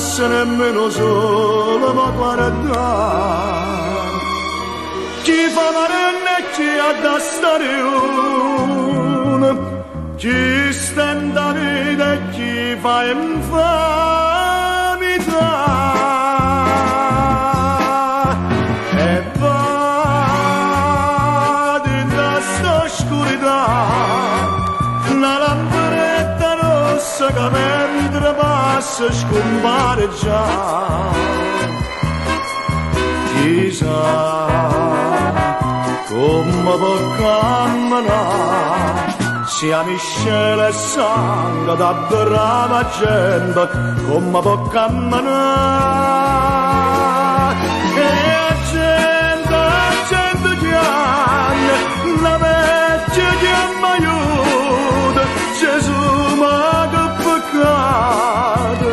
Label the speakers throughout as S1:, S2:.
S1: se nemmeno solo ma guardare. Chi fa marenne e chi ha da stare uno, chi stenta vita e chi fa infamità. E va dentro sta oscurità, una lamparetta rossa che mentre passa scompare già. Chissà come può camminare, sia miscela e sangue da brava gente, come può camminare. E a gente chiama, la vecchia chiama aiuto, Gesù ma che peccato,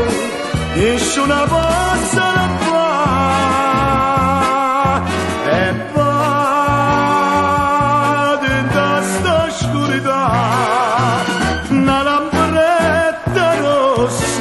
S1: esce una passa da fare. E va dentro sta oscurità, una lamparetta rossa.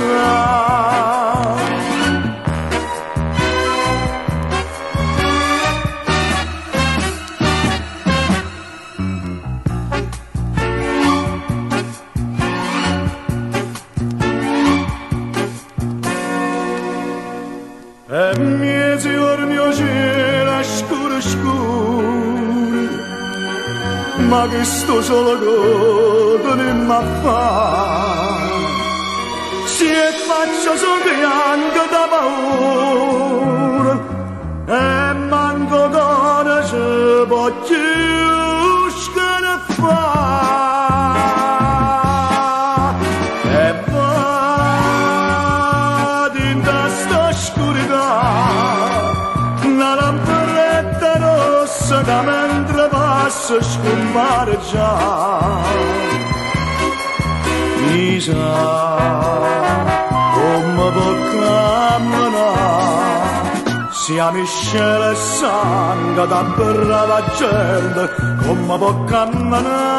S1: E miezi or mio cielo scuro scuro, ma che sto solo godo ne m'affare. Se faccio solo bianco da paura e manco cosa ci può più scappare. E va dentro sta oscurità, una lamparetta rossa che mentre passa scompare già. Mi sa come può camminare, sia miscela e sangue da brava gente, come può camminare.